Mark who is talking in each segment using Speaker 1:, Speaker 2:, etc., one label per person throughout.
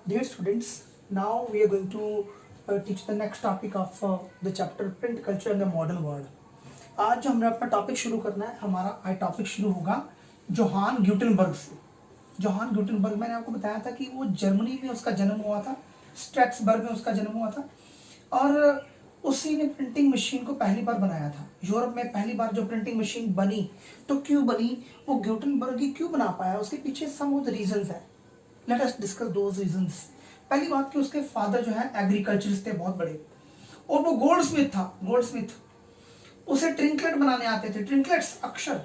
Speaker 1: Dear students, now we are going to teach the next topic of the chapter print culture in the modern world. आज जो हमने अपना topic शुरू करना है, हमारा टॉपिक शुरू होगा जोहान ग्यूटेनबर्ग से। जोहान ग्यूटेनबर्ग मैंने आपको बताया था कि वो जर्मनी में उसका जन्म हुआ था, स्ट्रैसबर्ग में उसका जन्म हुआ था और उसी ने प्रिंटिंग मशीन को पहली बार बनाया था। यूरोप में पहली बार जो प्रिंटिंग मशीन बनी, तो क्यों बनी, वो ग्यूटेनबर्ग ही क्यों बना पाया, उसके पीछे सम ऑफ द रीजंस है। Let us discuss those reasons. पहली बात कि उसके फादर जो है एग्रीकल्चरिस्ट थे बहुत बड़े, और वो गोल्ड स्मिथ था। गोल्ड स्मिथ, उसे ट्रिंकलेट बनाने आते थे। ट्रिंकलेट्स अक्षर,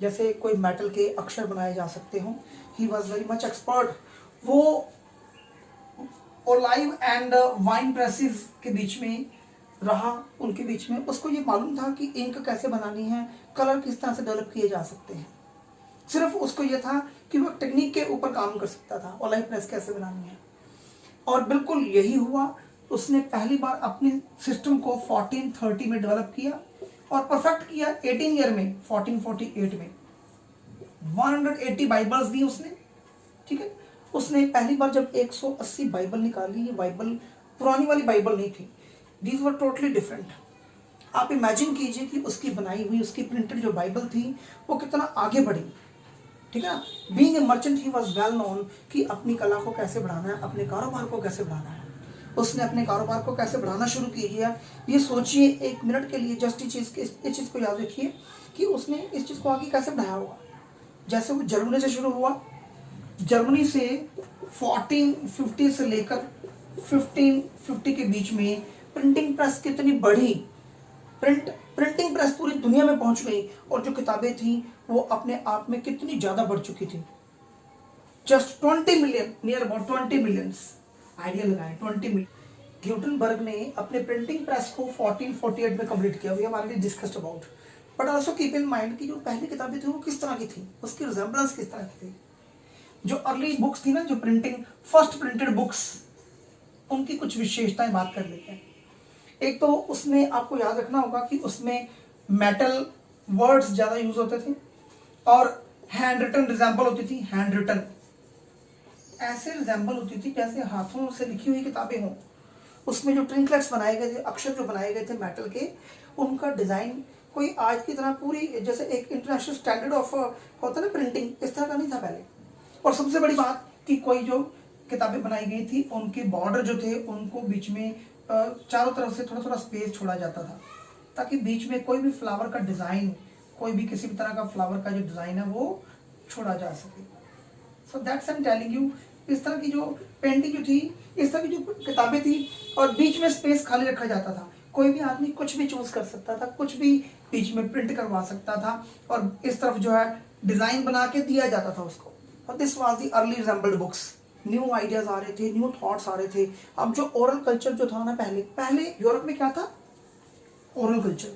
Speaker 1: जैसे कोई मेटल के अक्षर बनाए जा सकते हो। He was very much expert. वो ओलाइव एंड वाइन प्रेसेस के बीच में रहा, उनके बीच में उसको ये मालूम था कि इंक कैसे बनानी है, कलर किस तरह से डेवलप किए जा सकते हैं। सिर्फ उसको ये था कि वो टेक्निक के ऊपर काम कर सकता था, ओलाइव प्रेस कैसे बनानी है, और बिल्कुल यही हुआ। उसने पहली बार अपने सिस्टम को 1430 में डेवलप किया और परफेक्ट किया 18 ईयर में। 1448 में 180 बाइबल्स दी उसने, ठीक है। उसने पहली बार जब 180 बाइबल निकाली, ये बाइबल पुरानी वाली बाइबल नहीं थी, दीज वर टोटली डिफरेंट। आप इमेजिन कीजिए कि उसकी बनाई हुई, उसकी प्रिंटेड जो बाइबल थी वो कितना आगे बढ़ी, ठीक है। Being a merchant he was well known कि अपनी कला को कैसे बढ़ाना है, अपने कारोबार को कैसे बढ़ाना है। उसने अपने कारोबार को कैसे बढ़ाना शुरू किया, ये सोचिए एक मिनट के लिए। जस्ट इस चीज़ को याद रखिए कि उसने इस चीज़ को आगे कैसे बढ़ाया होगा। जैसे वो जर्मनी से शुरू हुआ, जर्मनी से 1450 से लेकर 1550 के बीच में प्रिंटिंग प्रेस कितनी बढ़ी, प्रिंटिंग प्रेस पूरी दुनिया में पहुंच गई, और जो किताबें थी वो अपने आप में कितनी ज्यादा बढ़ चुकी थी। Just 20 million, near about 20 million, idea लगाएं 20 मिलियन। ग्यूटेनबर्ग ने अपने प्रिंटिंग प्रेस को 1448 में कंप्लीट किया। We have already discussed about, but also keep in mind कि जो पहली किताबें थी वो किस तरह की थी, उसकी रिजेम्बलेंस किस तरह की थी। जो अर्ली बुक्स थी ना, जो प्रिंटिंग फर्स्ट प्रिंटेड बुक्स, उनकी कुछ विशेषताएं बात कर लेते हैं। एक तो उसमें आपको याद रखना होगा कि उसमें मेटल वर्ड्स ज्यादा यूज होते थे, और हैंड रिटन रिजेंबल होती थी। हैंड रिटन ऐसे रिजेंबल होती थी जैसे हाथों से लिखी हुई किताबें हों। उसमें जो ट्रिंकलेट्स बनाए गए थे, अक्षर जो बनाए गए थे मेटल के, उनका डिजाइन कोई आज की तरह पूरी जैसे एक इंटरनेशनल स्टैंडर्ड ऑफ होता है ना प्रिंटिंग, इस तरह का नहीं था पहले। और सबसे बड़ी बात कि कोई जो किताबें बनाई गई थी, उनके बॉर्डर जो थे उनको बीच में चारों तरफ से थोड़ा थोड़ा स्पेस छोड़ा जाता था, ताकि बीच में कोई भी फ्लावर का डिजाइन, कोई भी किसी भी तरह का फ्लावर का जो डिजाइन है वो छोड़ा जा सके। So that's I am telling you, इस तरह की जो पेंटिंग जो थी, इस तरह की जो किताबें थी, और बीच में स्पेस खाली रखा जाता था। कोई भी आदमी कुछ भी चूज कर सकता था, कुछ भी बीच में प्रिंट करवा सकता था, और इस तरफ जो है डिजाइन बना के दिया जाता था उसको। और this was the early resembled books. New ideas आ रहे थे, न्यू थॉट्स आ रहे थे। अब जो ओरल कल्चर जो था ना, पहले यूरोप में क्या था, oral culture.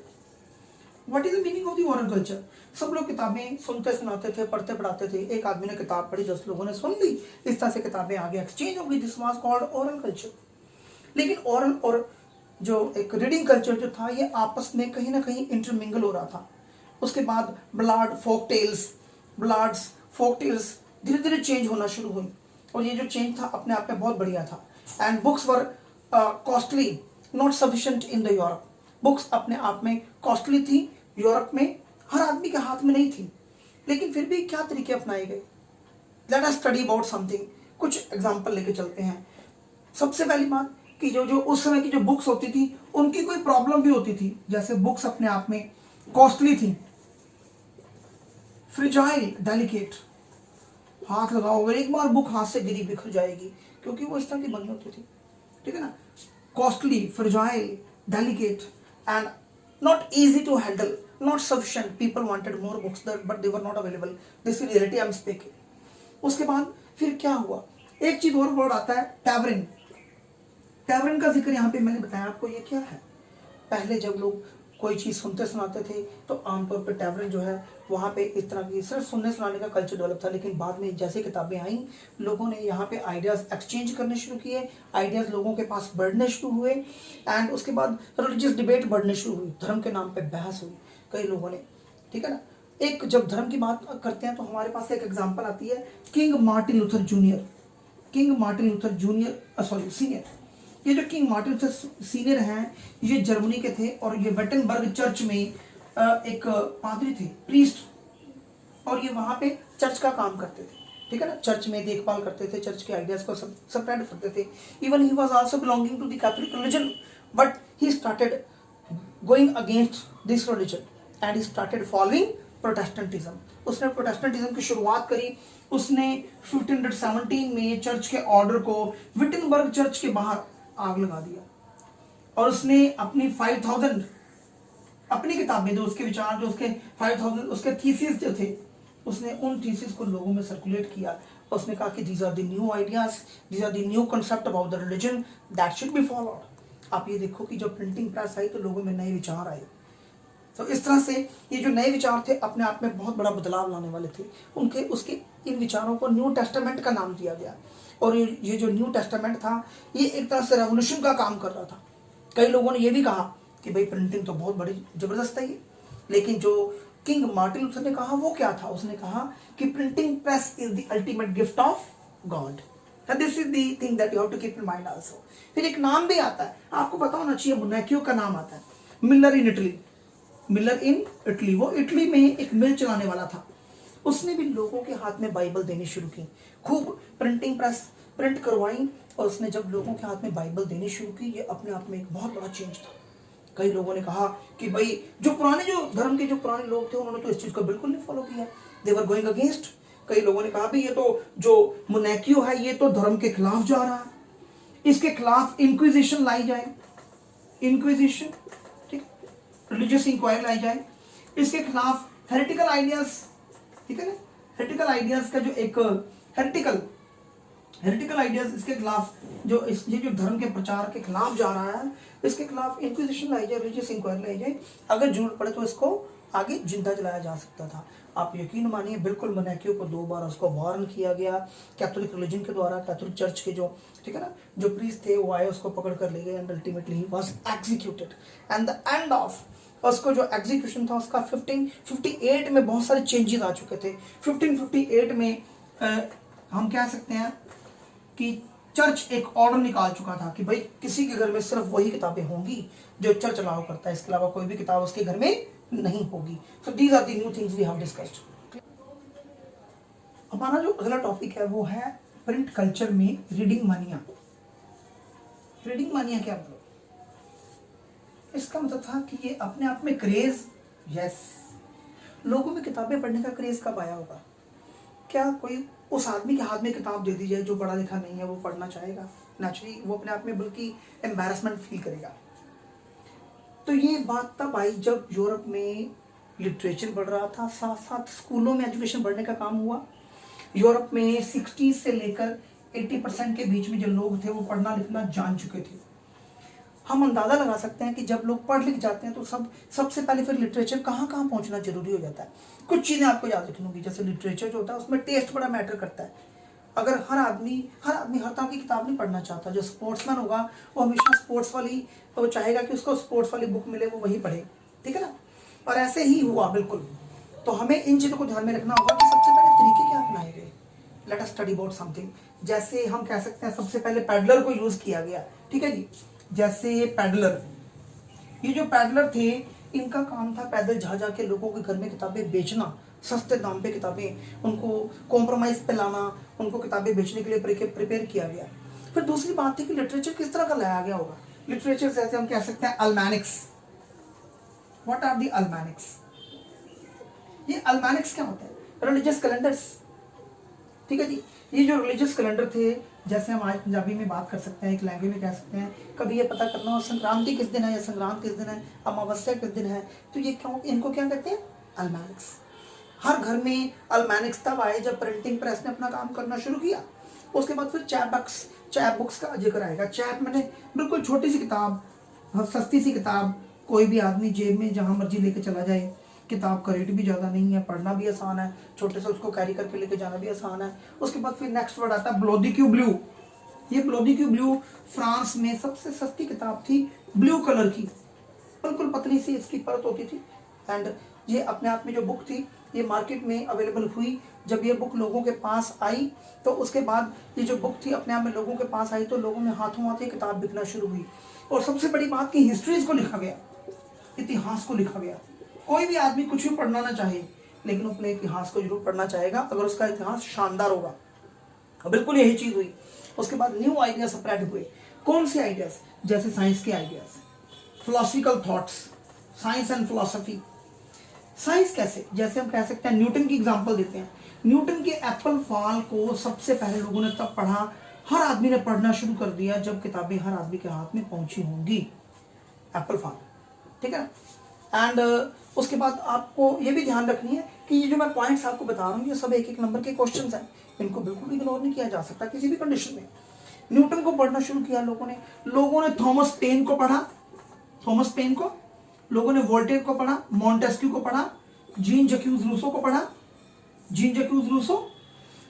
Speaker 1: What is the meaning of the oral culture? सब लोग किताबें सुनते सुनाते थे, पढ़ते पढ़ाते थे। एक आदमी ने किताब पढ़ी, 10 लोगों ने सुन ली, इस तरह से किताबें आगे एक्सचेंज हो गई। This was called oral culture. लेकिन ओरल और जो एक रीडिंग कल्चर जो था, ये आपस में कहीं ना कहीं इंटरमिंगल हो रहा था। उसके बाद ब्लाड फोक टेल्स धीरे धीरे चेंज होना शुरू हुई, और ये जो चेंज था अपने आप में बहुत बढ़िया था। And books were costly, not sufficient in the Europe. Books अपने आप में कॉस्टली थी, यूरोप में हर आदमी के हाथ में नहीं थी। लेकिन फिर भी क्या तरीके अपनाए गए, let us study about something. कुछ एग्जांपल लेके चलते हैं। सबसे पहली बात कि जो उस समय की जो बुक्स होती थी, उनकी कोई प्रॉब्लम भी होती थी। जैसे बुक्स अपने आप में कॉस्टली थी, फ्रिजाइल, डेलिकेट, हाथ लगाओ अगर एक बार बुक हाथ से गिरी बिखर जाएगी, क्योंकि वो इस तरह की बनी होती थी, ठीक है ना। Costly, fragile, delicate and not easy to handle, not sufficient. People wanted more books but they were not available. This is reality I am speaking. उसके बाद फिर क्या हुआ, एक चीज और वर्ड आता है, टैवरिन। टैवरिन का जिक्र यहाँ पे मैंने बताया आपको, ये क्या है। पहले जब लोग कोई चीज़ सुनते सुनाते थे, तो आमतौर पर टैवरिन जो है वहाँ पे इस तरह की सिर्फ सुनने सुनाने का कल्चर डेवलप था। लेकिन बाद में जैसे किताबें आई, लोगों ने यहाँ पे आइडियाज़ एक्सचेंज करने शुरू किए, आइडियाज़ लोगों के पास बढ़ने शुरू हुए, एंड उसके बाद रिलीजियस डिबेट बढ़ने शुरू हुई, धर्म के नाम पर बहस हुई कई लोगों ने, ठीक है ना। एक जब धर्म की बात करते हैं तो हमारे पास एक एग्जाम्पल आती है, king Martin Luther junior. King Martin Luther junior senior, ये जो किंग मार्टिन लूथर सीनियर हैं ये जर्मनी के थे और ये वेटनबर्ग चर्च में एक पादरी थे, प्रीस्ट, और ये वहां पे चर्च का काम करते थे, ठीक है ना, चर्च में देखभाल करते थे, चर्च के आइडियाज को स्प्रेड करते थे। Even he was also belonging to the Catholic religion but he started going against this religion and he started following Protestantism. उसने प्रोटेस्टेंटिज्म की शुरुआत करी। उसने 1517 में चर्च के ऑर्डर को विटनबर्ग चर्च के बाहर आग लगा दिया और उसने अपनी 5000 अपनी किताबें जो उसके विचार जो उसके 5000 उसके थीसिस जो थे उसने उन थीसिस को लोगों में सर्कुलेट किया। उसने कहा कि these are the new ideas, these are the new concept about the religion that should be followed. आप ये देखो कि जब प्रिंटिंग प्रेस आई तो लोगों में नए विचार आए। तो इस तरह से ये जो नए विचार थे अपने आप में बहुत बड़ा बदलाव लाने वाले थे। उनके उसके इन विचारों को न्यू टेस्टामेंट का नाम दिया गया और ये जो न्यू टेस्टामेंट था ये एक तरह से रेवोल्यूशन का काम कर रहा था। कई लोगों ने ये भी कहा कि भाई प्रिंटिंग तो बहुत बड़ी जबरदस्त है ये, लेकिन जो किंग मार्टिन लूथर ने कहा वो क्या था? उसने कहा कि printing press is the ultimate gift of God. This is the thing that you have to keep in mind also. फिर एक नाम भी आता है, आपको पता होना चाहिए, मोनैक्यो का नाम आता है, Miller in Italy. Miller in Italy, वो इटली में एक मिल चलाने वाला था। उसने भी लोगों के हाथ में बाइबल देनी शुरू की, खूब प्रिंटिंग प्रेस प्रिंट करवाई और उसने जब लोगों के हाथ में बाइबल देनी शुरू की ये अपने आप में एक बहुत बड़ा चेंज था। कई लोगों ने कहा कि भाई जो धर्म के जो पुराने लोग थे उन्होंने तो इस चीज को बिल्कुल नहीं फॉलो किया, दे वर गोइंग अगेंस्ट। कई लोगों ने कहा भाई ये तो जो मोनैक्यो है ये तो धर्म के खिलाफ जा रहा है, इसके खिलाफ इंक्विजिशन लाई जाए, इंक्विजिशन, ठीक, रिलीजियस इंक्वायरी लाई जाए, इसके खिलाफ हेरेटिकल आइडियाज, ठीक है ना, हेरेटिकल आइडियाज का जो एक हेरेटिकल आइडियाज इसके खिलाफ जो ये जो धर्म के प्रचार के खिलाफ जा रहा है इसके खिलाफ इंक्विजिशन लाई जाए, रिलीजियस इंक्वायरी लाई जाए, अगर जरूरत पड़े तो इसको आगे जिंदा जलाया जा सकता था। आप यकीन मानिए बिल्कुल मोनैक्यो को 2 बार उसको वार्न किया गया कैथोलिक रिलीजन के द्वारा। कैथोलिक चर्च के जो, ठीक है ना, जो प्रीस्ट थे वो आए, उसको पकड़ कर ले गए and ultimately he was executed. And the end of उसको जो एग्जीक्यूशन था उसका 1558 में बहुत सारे चेंजेस आ चुके थे। 1558 में हम कह सकते हैं कि चर्च एक ऑर्डर निकाल चुका था कि भाई किसी के घर में सिर्फ वही किताबें होंगी जो चर्च अलाउ करता है, इसके अलावा कोई भी किताब उसके घर में नहीं होगी। So these are the new things we have discussed. हमारा जो अगला टॉपिक है वो है प्रिंट कल्चर में रीडिंग मानिया। रीडिंग मानिया क्या मतलब? इसका मतलब था कि ये अपने आप में क्रेज, यस, लोगों में किताबें पढ़ने का क्रेज कब आया होगा? क्या कोई उस आदमी के हाथ में किताब दे दी जाए जो पढ़ा लिखा नहीं है वो पढ़ना चाहेगा? नेचुरली वो अपने आप में बल्कि एम्बैरेसमेंट फील करेगा। तो ये बात तब आई जब यूरोप में लिटरेचर बढ़ रहा था, साथ साथ स्कूलों में एजुकेशन बढ़ने का काम हुआ। यूरोप में 60 से लेकर 80% के बीच में जो लोग थे वो पढ़ना लिखना जान चुके थे। हम अंदाजा लगा सकते हैं कि जब लोग पढ़ लिख जाते हैं तो सबसे पहले फिर लिटरेचर कहाँ कहाँ पहुँचना जरूरी हो जाता है। कुछ चीज़ें आपको याद रखनी होगी, जैसे लिटरेचर जो होता है उसमें टेस्ट बड़ा मैटर करता है। अगर हर आदमी हर तरह की किताब नहीं पढ़ना चाहता। जो स्पोर्ट्समैन होगा वो हमेशा स्पोर्ट्स वाली, वो चाहेगा कि उसको स्पोर्ट्स वाली बुक मिले, वो वही पढ़े, ठीक है ना। और ऐसे ही हुआ बिल्कुल। तो हमें इन चीज़ों को ध्यान में रखना होगा कि सबसे पहले तरीके क्या अपनाए गए। Let us study about something. जैसे हम कह सकते हैं सबसे पहले पैडलर को यूज़ किया गया, ठीक है जी। जैसे पैडलर, ये जो पैडलर थे इनका काम था पैदल जा जा के लोगों के घर में किताबें बेचना, सस्ते दाम पे किताबें, उनको कॉम्प्रोमाइज़ पे लाना, उनको किताबें बेचने के लिए प्रिपेयर किया गया। फिर दूसरी बात थी कि लिटरेचर किस तरह का लाया गया होगा। लिटरेचर जैसे हम कह सकते हैं अल्मैनिक्स। What are the अल्मैनिक्स? ये अल्मैनिक्स क्या होता है? रिलीजियस कैलेंडर्स, ठीक है जी। ये जो रिलीजियस कैलेंडर थे, जैसे हम आज पंजाबी में बात कर सकते हैं, एक लैंग्वेज में कह सकते हैं, कभी ये पता करना हो संक्रांति किस दिन है या संक्रांत किस दिन है, अमावस्या किस दिन है, तो ये क्यों, इनको क्या कहते हैं? अल्मैनिक्स। हर घर में अल्मैनिक्स तब आए जब प्रिंटिंग प्रेस ने अपना काम करना शुरू किया। उसके बाद फिर चैप बुक्स का जिक्र आएगा। चैप मैंने बिल्कुल छोटी सी किताब, सस्ती सी किताब, कोई भी आदमी जेब में जहाँ मर्जी लेके चला जाए। किताब का रेट भी ज़्यादा नहीं है, पढ़ना भी आसान है, छोटे से उसको कैरी करके लेके जाना भी आसान है। उसके बाद फिर नेक्स्ट वर्ड आता है ब्लोदिक्यू ब्लू। ये ब्लोदिक्यू ब्लू फ्रांस में सबसे सस्ती किताब थी, ब्लू कलर की, बिल्कुल पतली सी इसकी परत होती थी। एंड ये अपने आप में जो बुक थी ये मार्केट में अवेलेबल हुई। जब ये बुक लोगों के पास आई तो उसके बाद ये जो बुक थी अपने आप में लोगों के पास आई, तो लोगों में हाथों हाथ ये किताब बिकना शुरू हुई। और सबसे बड़ी बात कि हिस्ट्रीज को लिखा गया, इतिहास को लिखा गया। कोई भी आदमी कुछ भी पढ़ना ना चाहे, लेकिन अपने इतिहास को जरूर पढ़ना चाहेगा अगर उसका इतिहास शानदार होगा। बिल्कुल यही चीज हुई। उसके बाद न्यू आइडियाज स्प्रेड हुए। कौन से आइडियाज? जैसे साइंस के ideas, philosophical thoughts, science and philosophy. Science कैसे? जैसे हम कह सकते हैं, न्यूटन की एग्जांपल देते हैं। न्यूटन के एप्पल फॉल को सबसे पहले लोगों ने तब पढ़ा, हर आदमी ने पढ़ना शुरू कर दिया जब किताबें हर आदमी के हाथ में पहुंची होंगी। एप्पल फॉल, ठीक है। एंड उसके बाद आपको ये भी ध्यान रखनी है कि ये जो मैं पॉइंट्स आपको बता रहा हूँ ये सब एक एक नंबर के क्वेश्चंस हैं, इनको बिल्कुल इग्नोर नहीं किया जा सकता किसी भी कंडीशन में। न्यूटन को पढ़ना शुरू किया लोगों ने थॉमस पेन को पढ़ा, थॉमस पेन को, लोगों ने वोल्टेयर को पढ़ा, मॉन्टेस्क्यू को पढ़ा, जीन जक्यूज रूसो को पढ़ा। जीन जक्यूज रूसो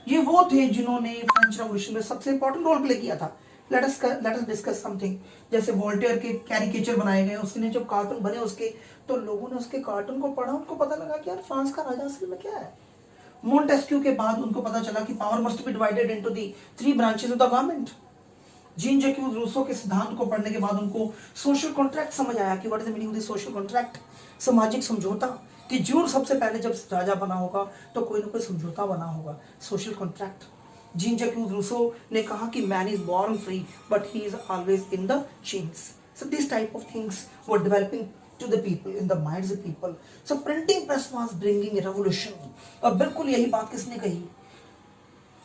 Speaker 1: ये वो थे जिन्होंने फ्रेंच रेवोल्यूशन में सबसे इंपॉर्टेंट रोल प्ले किया था। Let us discuss something. जैसे वोल्टेयर के कैरिकेचर बनाए गए, उसने जब कार्टून बने उसके, तो लोगों ने उसके कार्टून को पढ़ा, उनको पता लगा कि यार फ्रांस का राजा असल में क्या है। मॉन्टेस्क्यू के बाद उनको पता चला कि power must be divided into the 3 branches of the government. Jean Jacques Rousseau के सिद्धांत को पढ़ने के बाद उनको सोशल कॉन्ट्रैक्ट समझ आया कि what is the meaning of the social contract, सामाजिक समझौता, कि जरूर सबसे पहले जब राजा बना होगा तो कोई ना कोई समझौता बना होगा, social contract. Gene Jacques Rousseau ने कहा कि man is born free but he is always in the chains. So this type of things were developing to the people, in the minds of people. So printing press was bringing a revolution. और बिल्कुल यही बात किसने कही?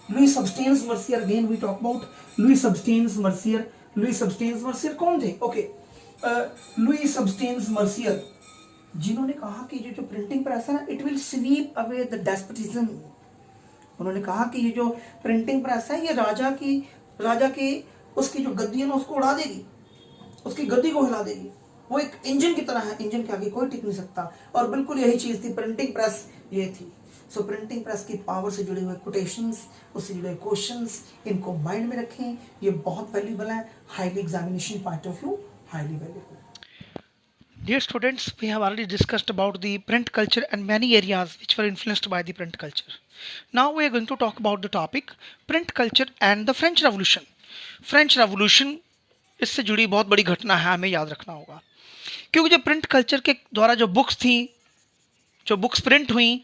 Speaker 1: Louis Sebastien Mercier. Again we talk about Louis Sebastien Mercier. Louis Sebastien Mercier कौन थे? Okay, Louis Sebastien Mercier जिन्होंने कहा कि जो प्रिंटिंग प्रेस है ना, it will sweep away the despotism. उन्होंने कहा कि ये जो प्रिंटिंग प्रेस है ये राजा के उसकी जो गद्दी है ना उसको उड़ा देगी, उसकी गद्दी को हिला देगी। वो एक इंजन की तरह है, इंजन के आगे कोई टिक नहीं सकता। और बिल्कुल यही चीज थी, प्रिंटिंग प्रेस ये थी। सो प्रिंटिंग प्रेस की पावर से जुड़े हुए कोटेशंस, उससे जुड़े क्वेश्चंस, इनको माइंड में रखें, ये बहुत वैल्यूएबल है, highly examination point of view highly valuable.
Speaker 2: Dear students, we have already discussed about the print culture and many areas which were influenced by the print culture. Now we are going to talk about the topic print culture and the French Revolution. French Revolution इससे जुड़ी बहुत बड़ी घटना है, हमें याद रखना होगा, क्योंकि जो प्रिंट कल्चर के द्वारा जो बुक्स थी, जो बुक्स प्रिंट हुई,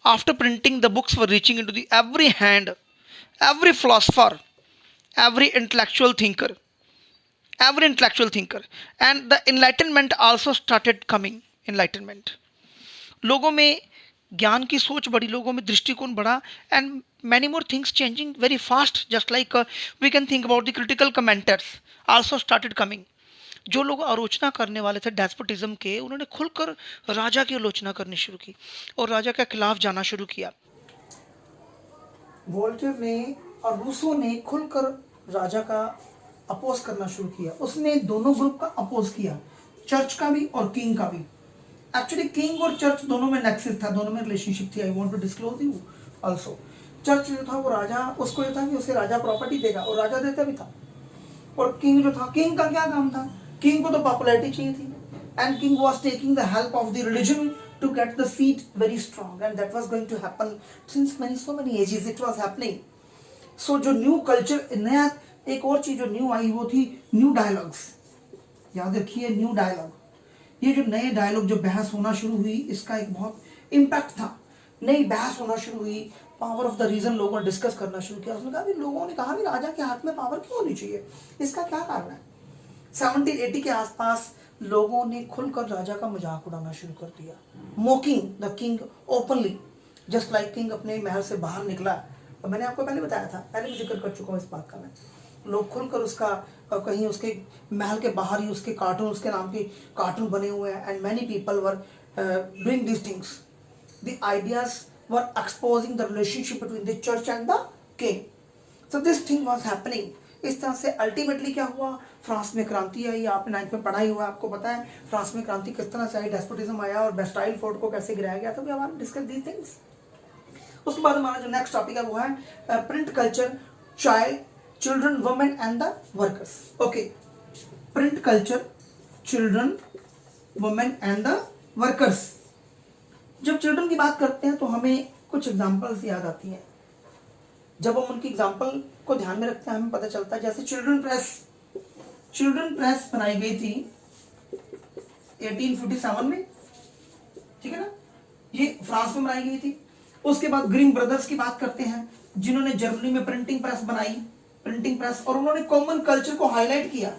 Speaker 2: after printing the books were reaching into the every hand, every philosopher, every intellectual thinker, and the enlightenment also started coming. enlightenment, लोगों में ज्ञान की सोच बढ़ी, लोगों में दृष्टिकोण बढ़ा, and many more things changing very fast, just like we can think about the critical commenters also started coming. जो लोग आलोचना करने वाले थे डेस्पोटिज्म के, उन्होंने खुलकर राजा की आलोचना करनी शुरू की और राजा के खिलाफ जाना शुरू किया।
Speaker 1: वोल्टेयर ने और रूसो ने खुलकर राजा का अपोज करना शुरू किया। उसने दोनों ग्रुप का अपोज किया, चर्च का भी और किंग का भी। एक्चुअली किंग और चर्च दोनों में नेक्सस था, दोनों में रिलेशनशिप थी। I want to disclose you also. Church जो था वो राजा, उसको ये था कि उसे राजा प्रॉपर्टी देगा और राजा देता भी था। और किंग जो था, किंग का क्या काम था? किंग को तो पॉपुलैरिटी चाहिए थी, and king was taking the help of the religion to get the seat very strong, and that was going to happen since so many ages it was happening. So जो new culture, नया एक और चीज जो new आई वो थी new dialogues. याद रखिए, न्यू डायलॉग, ये जो नए डायलॉग जो बहस होना शुरू हुई, इसका एक बहुत इम्पैक्ट था। नई बहस होना शुरू हुई, पावर ऑफ द रीजन लोगों ने डिस्कस करना शुरू किया। उसने कहा भी, लोगों ने कहा भी राजा के हाथ में पावर क्यों होनी चाहिए, इसका क्या कारण है। 1780 के आसपास लोगों ने खुलकर राजा का मजाक उड़ाना शुरू कर दिया, मॉकिंग the king openly, just like king अपने महल से बाहर निकला। और मैंने आपको पहले बताया था, पहले भी जिक्र कर चुका हूँ इस बात का मैं, लोग खुलकर उसका कहीं उसके महल के बाहर ही उसके कार्टून, उसके नाम के कार्टून बने हुए हैं, and many people were doing this things. The ideas were exposing the relationship between the church and the king. So this thing was happening. इस तरह से अल्टीमेटली क्या हुआ, फ्रांस में क्रांति आई। आपने 9th में पढ़ा ही हुआ, आपको पता है फ्रांस में क्रांति किस तरह से आई, डेस्पोटिज्म आया और बेस्टाइल फोर्ट को कैसे गिराया गया। तो भी हमारे डिस्कस दीज थिंग्स। उसके बाद हमारा जो नेक्स्ट टॉपिक है वो है print culture, child, children, women and the workers. Okay, print culture, children, women and the workers. जब चिल्ड्रन की बात करते हैं तो हमें कुछ एग्जाम्पल्स याद आती हैं। जब हम उनकी एग्जाम्पल को ध्यान में रखते हैं हमें पता चलता है, जैसे चिल्ड्रन प्रेस बनाई गई थी 1847 में, ठीक है ना, ये फ्रांस में बनाई गई थी। उसके बाद ग्रीम ब्रदर्स की बात करते हैं जिन्होंने जर्मनी में प्रिंटिंग प्रेस बनाई, प्रिंटिंग प्रेस, और उन्होंने कॉमन कल्चर को हाईलाइट किया,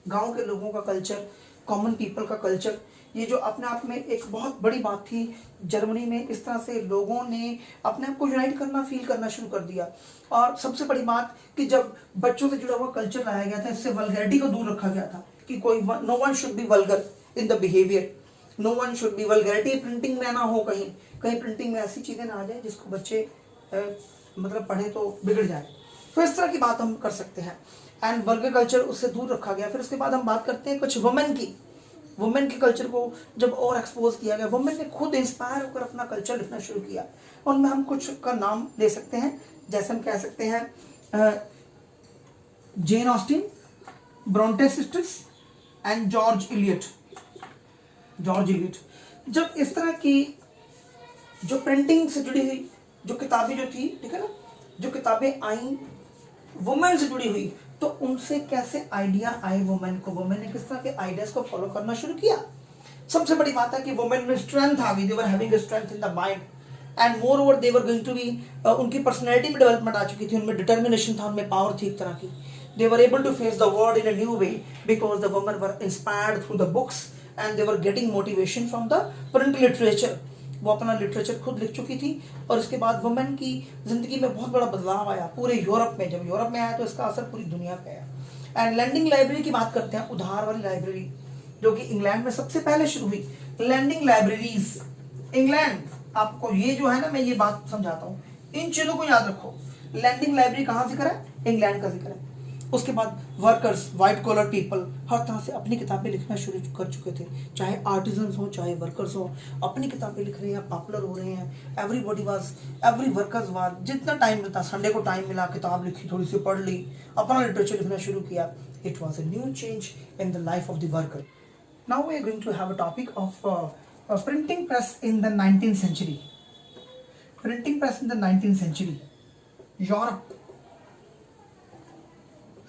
Speaker 1: गांव के लोगों का कल्चर, कॉमन पीपल का कल्चर, ये जो अपने आप में एक बहुत बड़ी बात थी। जर्मनी में इस तरह से लोगों ने अपने आप को यूनाइट करना, फील करना शुरू कर दिया। और सबसे बड़ी बात कि जब बच्चों से जुड़ा हुआ कल्चर लाया गया था, इससे वल्गैरिटी को दूर रखा गया था कि कोई no one should be vulgar in the behaviour, no one should be vulgarity printing में ना हो, कहीं कहीं प्रिंटिंग में ऐसी चीजें ना आ जाए जिसको बच्चे मतलब पढ़े तो बिगड़ जाए। तो इस तरह की बात हम कर सकते हैं, एंड वल्गर कल्चर उससे दूर रखा गया। फिर उसके बाद हम बात करते हैं कुछ वुमेन के कल्चर को जब और एक्सपोज किया गया, वुमेन ने खुद इंस्पायर होकर अपना कल्चर लिखना शुरू किया। उनमें हम कुछ का नाम ले सकते हैं, जैसे हम कह सकते हैं Jane Austen, Bronte sisters and George Eliot. जब इस तरह की जो प्रिंटिंग से जुड़ी हुई जो किताबें जो थी, ठीक है ना, जो किताबें आई वुमेन से जुड़ी हुई, तो उनसे कैसे आइडिया आए वुमेन को, वुमेन ने किस तरह के आइडियाज को फॉलो करना शुरू किया। सबसे बड़ी बात है कि वुमेन में स्ट्रेंथ आ गई, they were having a strength in the mind, and moreover they were going to be, उनकी पर्सनैलिटी में डेवलपमेंट आ चुकी थी, उनमें डिटर्मिनेशन था, उनमें पावर थी एक तरह की। They were able to face the world in a new way because the women were inspired through the books and they were getting motivation from the print literature. वो अपना लिटरेचर खुद लिख चुकी थी, और इसके बाद वुमेन की जिंदगी में बहुत बड़ा बदलाव आया पूरे यूरोप में। जब यूरोप में आया तो इसका असर पूरी दुनिया पे आया। एंड लैंडिंग लाइब्रेरी की बात करते हैं, उधार वाली लाइब्रेरी, जो कि इंग्लैंड में सबसे पहले शुरू हुई। लैंडिंग लाइब्रेरीज इंग्लैंड, आपको ये जो है ना, मैं ये बात समझाता हूँ, इन चीजों को याद रखो। लैंडिंग लाइब्रेरी कहाँ जिक्र है? इंग्लैंड का जिक्र है। उसके बाद वर्कर्स, व्हाइट कॉलर पीपल, हर तरह से अपनी किताबें लिखना शुरू कर चुके थे, चाहे आर्टिजन हो चाहे वर्कर्स हो, अपनी किताबें लिख रहे हैं, पॉपुलर हो रहे हैं। एवरी वर्कर्स वाज, जितना टाइम मिलता, संडे को टाइम मिला, किताब लिखी, थोड़ी सी पढ़ ली, अपना लिटरेचर लिखना शुरू किया। It was a new change in the life of the worker. Now we are going to have a topic of printing press in the 19th century. Printing press in the 19th century, Europe,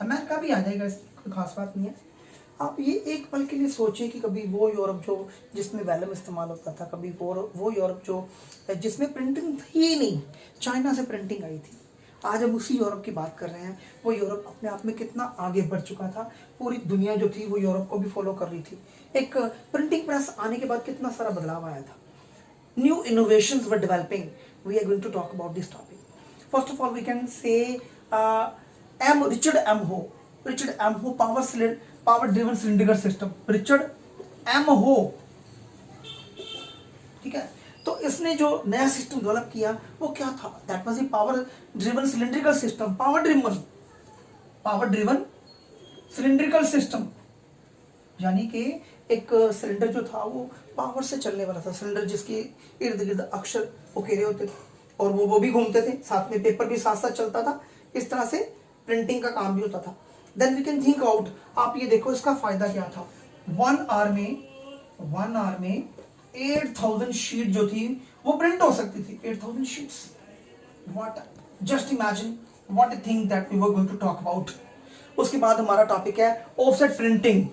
Speaker 1: America भी आ जाएगा, इसकी कोई खास बात नहीं है। आप ये एक पल के लिए सोचिए कि कभी वो यूरोप जो जिसमें वेलम इस्तेमाल होता था, कभी वो यूरोप जो जिसमें प्रिंटिंग थी ही नहीं, चाइना से प्रिंटिंग आई थी। आज हम उसी यूरोप की बात कर रहे हैं। वो यूरोप अपने आप में कितना आगे बढ़ चुका था, पूरी दुनिया जो थी वो यूरोप को भी फॉलो कर रही थी। एक प्रिंटिंग प्रेस आने के बाद कितना सारा बदलाव आया था, new innovations were developing. We are going to talk about this topic. First of all we can say Richard M. Ho, power driven cylindrical system. Richard M. Ho, ठीक है। तो इसने जो नया सिस्टम डेवलप किया वो क्या था? That was A power driven cylindrical system. Power driven cylindrical system, यानी कि एक सिलेंडर जो था वो पावर से चलने वाला था। सिलेंडर जिसके इर्द गिर्द अक्षर उकेरे होते थे और वो भी घूमते थे, साथ में पेपर भी साथ साथ चलता था। इस तरह से प्रिंटिंग का काम भी होता था। Then we can think out, आप ये देखो इसका फायदा क्या था। 1 आवर में 8000 शीट जो थी वो प्रिंट हो सकती थी। 8000 sheets, what, just imagine what a thing that we were going to talk about. उसके बाद हमारा टॉपिक है offset printing.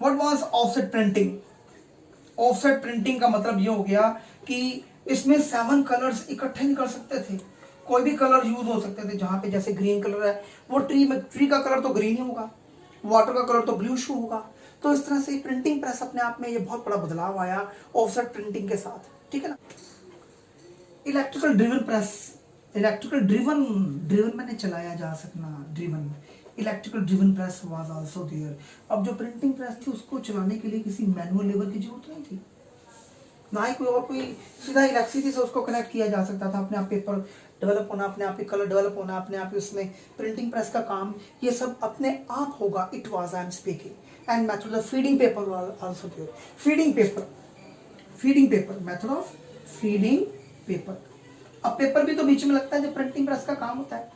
Speaker 1: What was offset printing? Offset printing का मतलब ये हो गया कि इसमें 7 कलर्स इकट्ठे निकल सकते थे, कोई भी कलर यूज हो सकते थे। जहां पे जैसे ग्रीन कलर है, वो ट्री का कलर तो ग्रीन ही होगा, वाटर का कलर तो ब्लूइश होगा। तो इस तरह से प्रिंटिंग प्रेस अपने आप में ये बहुत बड़ा बदलाव आया ऑफसेट प्रिंटिंग के साथ, ठीक है ना। Electrical driven press, electrical driven मैंने चलाया जा सकना, driven, electrical driven press was also there. अब जो प्रिंटिंग प्रेस थी उसको चलाने के लिए किसी मैनुअल लेबर की जरूरत नहीं थी, ना ही कोई सीधा इलेक्ट्रिसिटी से उसको कनेक्ट किया जा सकता था। अपने आप पेपर डेवलप होना, अपने आप ही कलर डेवलप होना, अपने आप ही उसमें प्रिंटिंग प्रेस का काम, ये सब अपने आप होगा। It was, I am speaking, and method of feeding paper also there. Feeding paper, method of feeding paper. अब पेपर भी तो बीच में लगता है जब प्रिंटिंग प्रेस का काम होता है,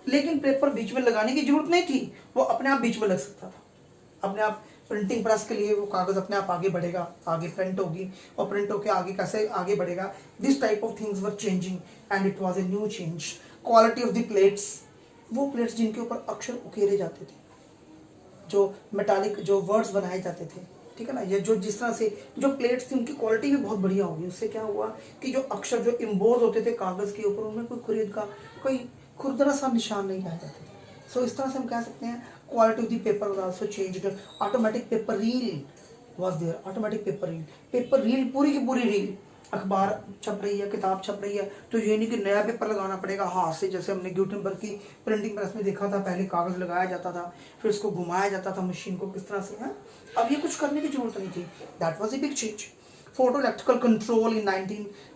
Speaker 1: लेकिन पेपर बीच में लगाने की जरूरत नहीं थी, वो अपने आप बीच में लग सकता था। अपने आप प्रिंटिंग प्रेस के लिए वो कागज़ अपने आप आगे बढ़ेगा, आगे प्रिंट होगी और प्रिंट होके आगे कैसे आगे बढ़ेगा. This type of things were changing and it was a new change. Quality of the plates, वो प्लेट्स जिनके ऊपर अक्षर उकेरे जाते थे, जो मेटालिक जो वर्ड्स बनाए जाते थे, ठीक है ना, ये जो जिस तरह से जो प्लेट्स थी उनकी क्वालिटी भी बहुत बढ़िया होगी. उससे क्या हुआ कि जो अक्षर जो इम्बोज होते थे कागज़ के ऊपर, उनमें कोई खुरदरा सा निशान नहीं रह जाते थे. सो इस तरह से हम कह सकते हैं quality of the paper was also changed. Automatic paper reel was there. Automatic paper reel पूरी की पूरी रील. अखबार छप रही है, किताब छप रही है, तो ये नहीं कि नया पेपर लगाना पड़ेगा हाथ से, जैसे हमने ग्यूटेनबर्ग की प्रिंटिंग प्रेस में देखा था. पहले कागज़ लगाया जाता था, फिर उसको घुमाया जाता था मशीन को किस तरह से है. अब ये कुछ करने की जरूरत नहीं थी. That was a big change. Photo electrical control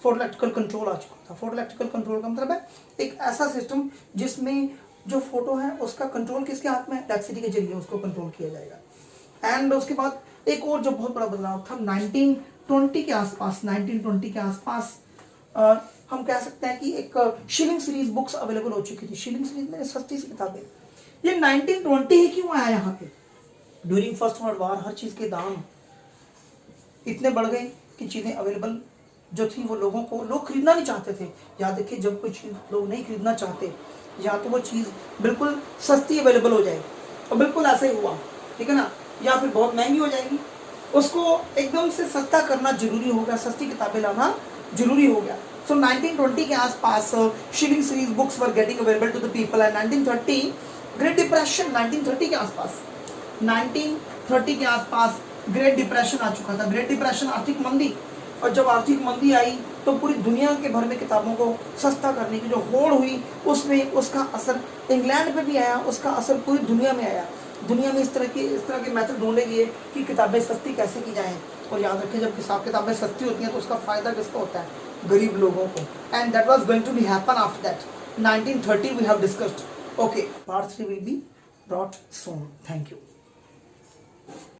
Speaker 1: photo electrical control आ चुका था. फोटो इलेक्ट्रिकल कंट्रोल का मतलब है एक ऐसा सिस्टम जिसमें जो फोटो है उसका कंट्रोल किसके हाथ में है, इलेक्ट्रिसिटी के जरिए उसको कंट्रोल किया जाएगा. एंड उसके बाद एक और जो बहुत बड़ा बदलाव था 1920 के आसपास, 1920 के आसपास हम कह सकते हैं कि एक शिलिंग सीरीज बुक्स अवेलेबल हो चुकी थी. शिलिंग सीरीज में सस्ती सी किताबें. ये 1920 ही क्यों आया यहाँ पे? ड्यूरिंग फर्स्ट वर्ल्ड वॉर हर चीज़ के दाम इतने बढ़ गए कि चीज़ें अवेलेबल जो थी वो लोग खरीदना नहीं चाहते थे. याद देखिए, जब कोई चीज़ लोग नहीं खरीदना चाहते, या तो वो चीज़ बिल्कुल सस्ती अवेलेबल हो जाएगी, और बिल्कुल ऐसे ही हुआ, ठीक है ना, या फिर बहुत महंगी हो जाएगी. उसको एकदम से सस्ता करना जरूरी हो गया, सस्ती किताबें लाना जरूरी हो गया. सो 1920 के आसपास shilling series books were getting available to the people. And 1930 Great Depression, 1930 के आसपास, 1930 के आसपास ग्रेट डिप्रेशन आ चुका था. ग्रेट डिप्रेशन आर्थिक मंदी. और जब आर्थिक मंदी आई तो पूरी दुनिया के भर में किताबों को सस्ता करने की जो होड़ हुई, उसमें उसका असर इंग्लैंड पे भी आया, उसका असर पूरी दुनिया में आया. दुनिया में इस तरह के मेथड ढूंढे गए कि किताबें सस्ती कैसे की जाएं. और याद रखें, जब किताबें सस्ती होती हैं तो उसका फ़ायदा किसको होता है? गरीब लोगों को. And that was going to be happen after that. 1930 we have discussed. Okay, part 3 will be brought soon. Thank you.